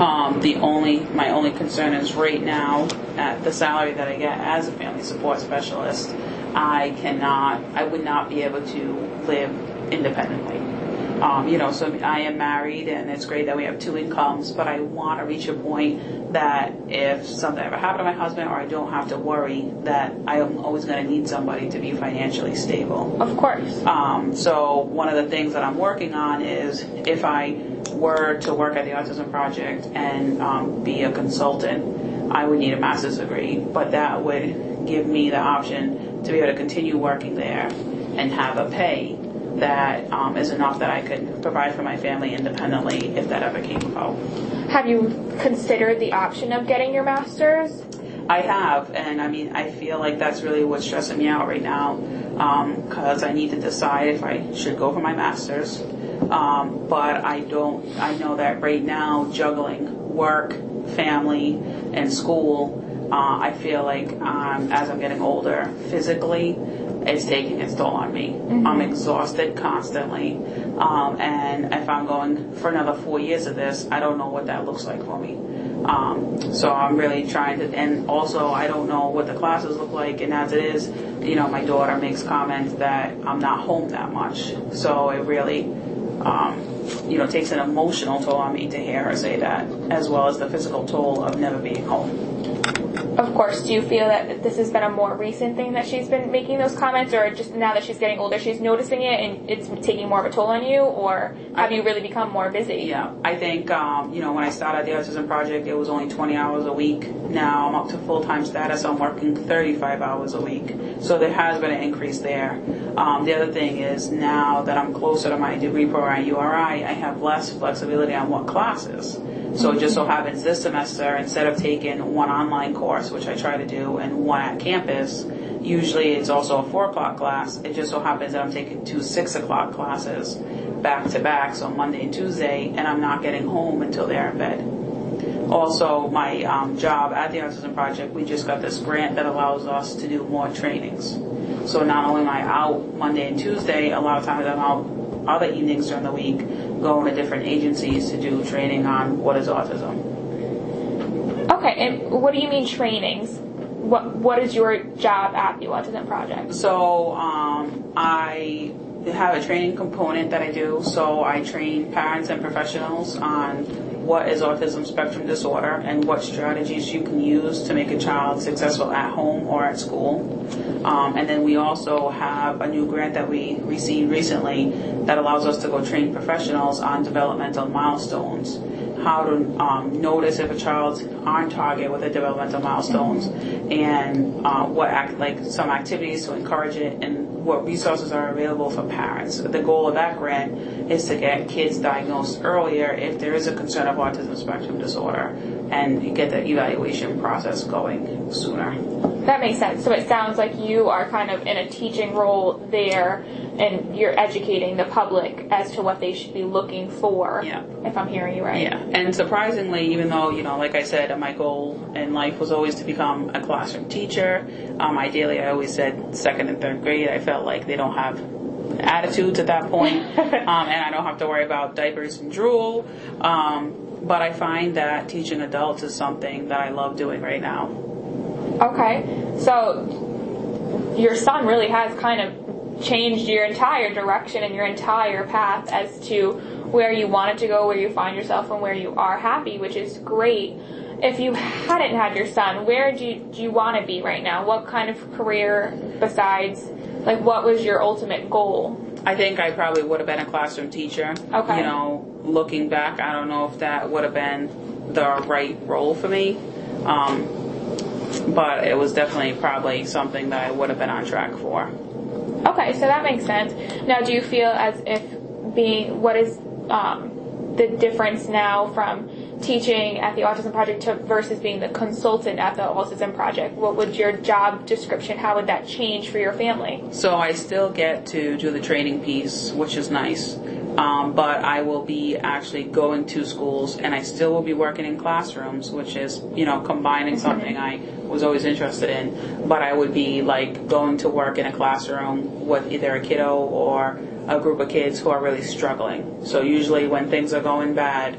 My only concern is right now at the salary that I get as a family support specialist, I would not be able to live independently. So I am married, and it's great that we have two incomes, but I want to reach a point that if something ever happened to my husband, or I don't have to worry that I am always going to need somebody to be financially stable. Of course. So one of the things that I'm working on is if I were to work at the Autism Project and be a consultant, I would need a master's degree, but that would give me the option to be able to continue working there and have a pay that is enough that I could provide for my family independently if that ever came about. Have you considered the option of getting your master's? I have, and I feel like that's really what's stressing me out right now, because I need to decide if I should go for my master's, but I know that right now, juggling work, family, and school, I feel like as I'm getting older, physically, it's taking its toll on me. Mm-hmm. I'm exhausted constantly, and if I'm going for another 4 years of this, I don't know what that looks like for me. So I'm really trying to, and also I don't know what the classes look like, and as it is, my daughter makes comments that I'm not home that much, so it really, takes an emotional toll on me to hear her say that, as well as the physical toll of never being home. Of course. Do you feel that this has been a more recent thing that she's been making those comments, or just now that she's getting older, she's noticing it and it's taking more of a toll on you, or have you really become more busy? Yeah, I think, when I started the Autism Project, it was only 20 hours a week. Now I'm up to full-time status. I'm working 35 hours a week. So there has been an increase there. The other thing is now that I'm closer to my degree program at URI, I have less flexibility on what classes. So it just so happens this semester, instead of taking one online course, which I try to do, and one at campus, usually it's also a 4 o'clock class. It just so happens that I'm taking 2 6 o'clock classes back to back, so Monday and Tuesday, and I'm not getting home until they're in bed. Also, my job at the Autism Project, we just got this grant that allows us to do more trainings. So not only am I out Monday and Tuesday, a lot of times I'm out other evenings during the week, going to different agencies to do training on what is autism. Okay, and what do you mean trainings? What is your job at the Autism Project? So I have a training component that I do. So I train parents and professionals on what is autism spectrum disorder and what strategies you can use to make a child successful at home or at school. And then we also have a new grant that we received recently that allows us to go train professionals on developmental milestones, how to notice if a child's on target with the developmental milestones, and some activities to encourage it, and what resources are available for parents. The goal of that grant is to get kids diagnosed earlier if there is a concern of autism spectrum disorder, and get the evaluation process going sooner. That makes sense. So it sounds like you are kind of in a teaching role there, and you're educating the public as to what they should be looking for, yeah. If I'm hearing you right. Yeah, and surprisingly, even though, like I said, my goal in life was always to become a classroom teacher, ideally I always said 2nd and 3rd grade. I felt like they don't have attitudes at that point, and I don't have to worry about diapers and drool, but I find that teaching adults is something that I love doing right now. Okay, so your son really has kind of changed your entire direction and your entire path as to where you wanted to go, where you find yourself, and where you are happy, which is great. If you hadn't had your son, where do you want to be right now? What kind of career besides, what was your ultimate goal? I think I probably would have been a classroom teacher. Okay. Looking back, I don't know if that would have been the right role for me. But it was definitely probably something that I would have been on track for. Okay, so that makes sense. Now, do you feel as if what is the difference now from teaching at the Autism Project versus being the consultant at the Autism Project? What would your job description, how would that change for your family? So I still get to do the training piece, which is nice. But I will be actually going to schools, and I still will be working in classrooms, which is, combining something I was always interested in. But I would be going to work in a classroom with either a kiddo or a group of kids who are really struggling. So usually when things are going bad,